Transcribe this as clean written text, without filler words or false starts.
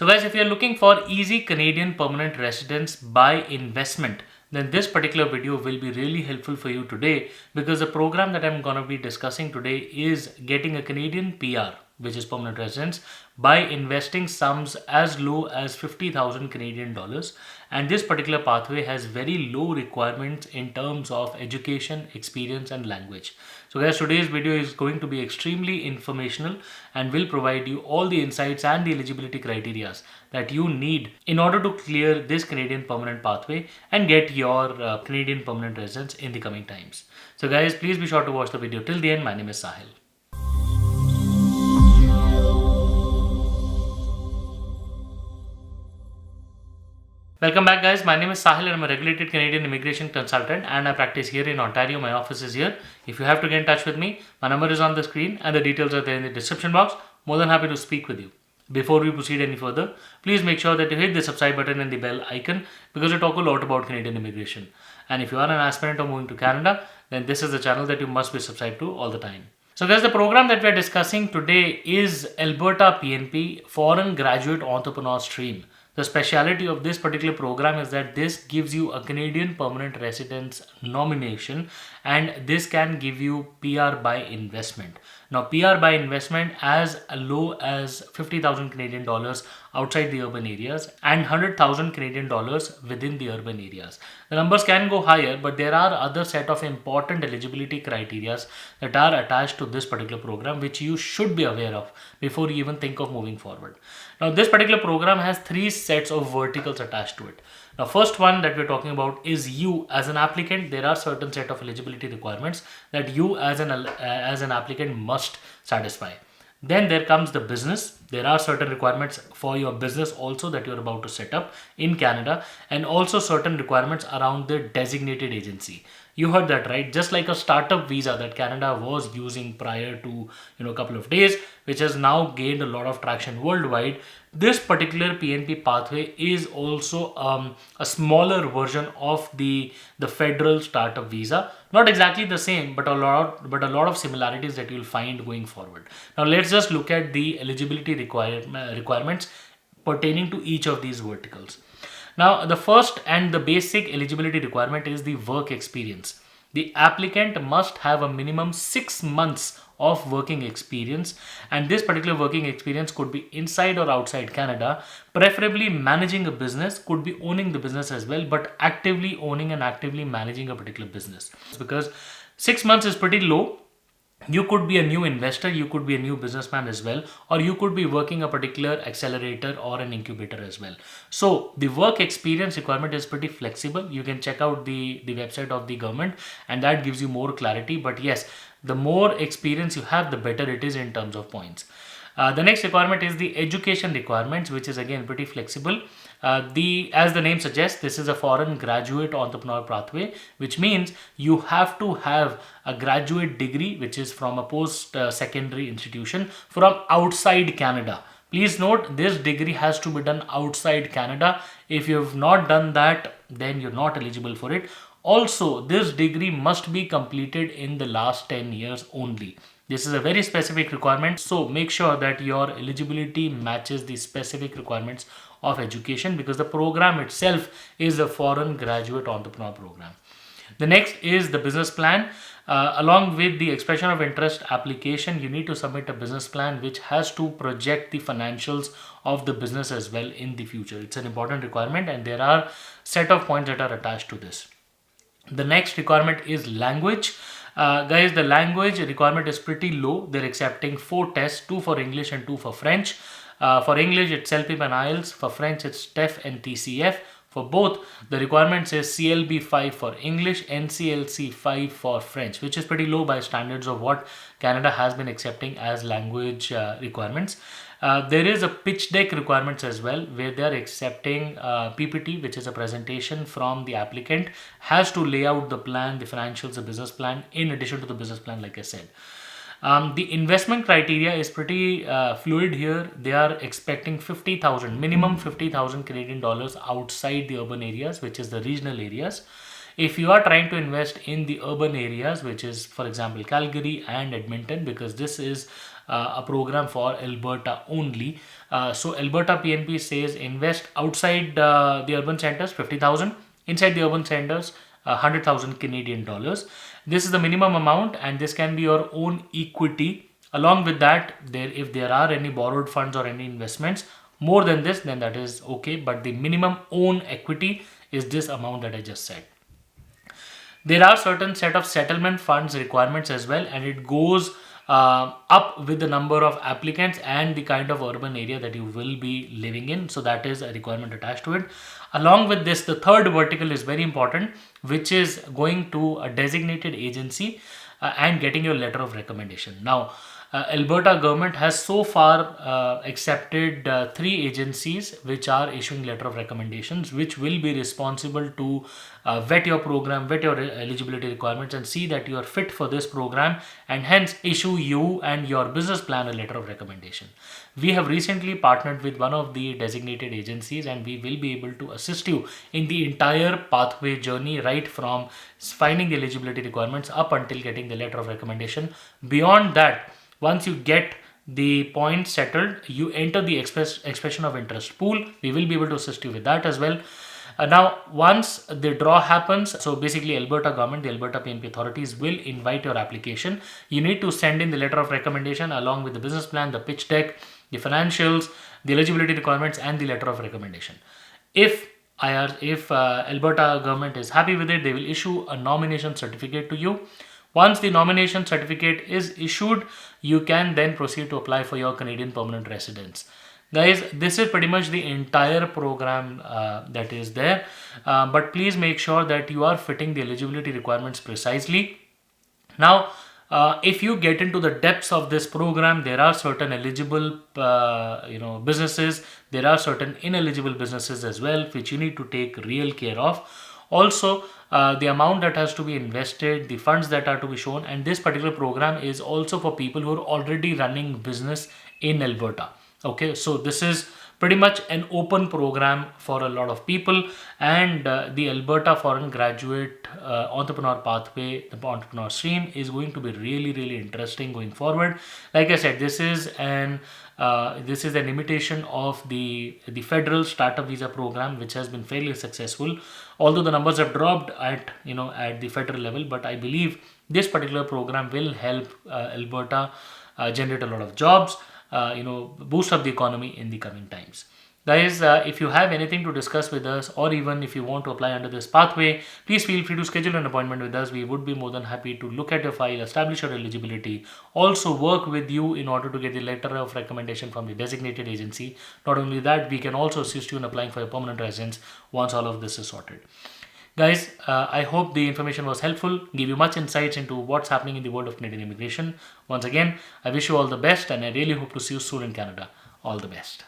So guys, if you're looking for easy Canadian permanent residence by investment, then this particular video will be really helpful for you today, because the program that I'm going to be discussing today is getting a Canadian PR, which is permanent residence, by investing sums as low as 50,000 Canadian dollars. And this particular pathway has very low requirements in terms of education, experience and language. So guys, today's video is going to be extremely informational and will provide you all the insights and the eligibility criteria that you need in order to clear this Canadian permanent pathway and get your Canadian permanent residence in the coming times. So guys, please be sure to watch the video till the end. My name is Sahil. Welcome back guys, my name is Sahil and I'm a regulated Canadian immigration consultant and I practice here in Ontario. My office is here. If you have to get in touch with me, my number is on the screen and the details are there in the description box. More than happy to speak with you. Before we proceed any further, please make sure that you hit the subscribe button and the bell icon, because we talk a lot about Canadian immigration. And if you are an aspirant or moving to Canada, then this is the channel that you must be subscribed to all the time. So guys, the program that we are discussing today is Alberta PNP Foreign Graduate Entrepreneur Stream. The speciality of this particular program is that this gives you a Canadian permanent residence nomination, and this can give you PR by investment. Now, PR by investment as low as 50,000 Canadian dollars outside the urban areas and 100,000 Canadian dollars within the urban areas. The numbers can go higher, but there are other set of important eligibility criteria that are attached to this particular program, which you should be aware of before you even think of moving forward. Now, this particular program has three sets of verticals attached to it. Now, first one that we're talking about is you as an applicant. There are certain set of eligibility requirements that you as an applicant must satisfy. Then there comes the business. There are certain requirements for your business also that you're about to set up in Canada, and also certain requirements around the designated agency. You heard that right? Just like a startup visa that Canada was using prior to a couple of days, which has now gained a lot of traction worldwide. This particular PNP pathway is also a smaller version of the federal startup visa. Not exactly the same, but a lot of similarities that you'll find going forward. Now let's just look at the eligibility requirements pertaining to each of these verticals. Now, the first and the basic eligibility requirement is the work experience. The applicant must have a minimum 6 months of working experience, and this particular working experience could be inside or outside Canada, preferably managing a business, could be owning the business as well, but actively owning and actively managing a particular business. Because 6 months is pretty low. You could be a new investor, you could be a new businessman as well, or you could be working a particular accelerator or an incubator as well. So the work experience requirement is pretty flexible. You can check out the website of the government and that gives you more clarity. But yes, the more experience you have, the better it is in terms of points. The next requirement is the education requirements, which is again pretty flexible. As the name suggests, this is a foreign graduate entrepreneur pathway, which means you have to have a graduate degree, which is from a post-secondary institution from outside Canada. Please note, this degree has to be done outside Canada. If you have not done that, then you're not eligible for it. Also, this degree must be completed in the last 10 years only. This is a very specific requirement, so make sure that your eligibility matches the specific requirements of education, because the program itself is a foreign graduate entrepreneur program. The next is the business plan. Along with the expression of interest application, you need to submit a business plan which has to project the financials of the business as well in the future. It's an important requirement and there are set of points that are attached to this. The next requirement is language. Guys, the language requirement is pretty low. They're accepting 4 tests, 2 for English and 2 for French. For English, it's CELP and IELTS. For French, it's TEF and TCF. For both, the requirement says CLB 5 for English, NCLC 5 for French, which is pretty low by standards of what Canada has been accepting as language requirements. There is a pitch deck requirements as well, where they are accepting PPT, which is a presentation from the applicant, has to lay out the plan, the financials, the business plan, in addition to the business plan, like I said. The investment criteria is pretty fluid here. They are expecting 50,000, minimum 50,000 Canadian dollars outside the urban areas, which is the regional areas. If you are trying to invest in the urban areas, which is, for example, Calgary and Edmonton, because this is a program for Alberta only. So Alberta PNP says invest outside the urban centers 50,000, inside the urban centers 100,000 Canadian dollars. This is the minimum amount, and this can be your own equity. Along with that, if there are any borrowed funds or any investments more than this, then that is okay. But the minimum own equity is this amount that I just said. There are certain set of settlement funds requirements as well, and it goes up with the number of applicants and the kind of urban area that you will be living in. So that is a requirement attached to it. Along with this, the third vertical is very important, which is going to a designated agency and getting your letter of recommendation. Now, Alberta government has so far accepted 3 agencies which are issuing letter of recommendations, which will be responsible to vet your program, vet your eligibility requirements, and see that you are fit for this program, and hence issue you and your business plan a letter of recommendation. We have recently partnered with one of the designated agencies, and we will be able to assist you in the entire pathway journey, right from finding the eligibility requirements up until getting the letter of recommendation. Beyond that, once you get the points settled, you enter the expression of interest pool. We will be able to assist you with that as well. Now, once the draw happens, so basically Alberta government, the Alberta PNP authorities will invite your application. You need to send in the letter of recommendation along with the business plan, the pitch deck, the financials, the eligibility requirements, and the letter of recommendation. If Alberta government is happy with it, they will issue a nomination certificate to you. Once the nomination certificate is issued, you can then proceed to apply for your Canadian permanent residence. Guys, this is pretty much the entire program that is there. But please make sure that you are fitting the eligibility requirements precisely. Now, if you get into the depths of this program, there are certain eligible businesses, there are certain ineligible businesses as well, which you need to take real care of. Also, the amount that has to be invested, the funds that are to be shown, and this particular program is also for people who are already running business in Alberta. Okay, so this is pretty much an open program for a lot of people, and the Alberta Foreign Graduate Entrepreneur Pathway, the entrepreneur stream, is going to be really, really interesting going forward. Like I said, this is an imitation of the federal startup visa program, which has been fairly successful. Although the numbers have dropped at the federal level, but I believe this particular program will help Alberta generate a lot of jobs, boost up the economy in the coming times. Guys, if you have anything to discuss with us, or even if you want to apply under this pathway, please feel free to schedule an appointment with us. We would be more than happy to look at your file, establish your eligibility, also work with you in order to get the letter of recommendation from the designated agency. Not only that, we can also assist you in applying for your permanent residence once all of this is sorted. Guys, I hope the information was helpful, give you much insights into what's happening in the world of Canadian immigration. Once again, I wish you all the best, and I really hope to see you soon in Canada. All the best.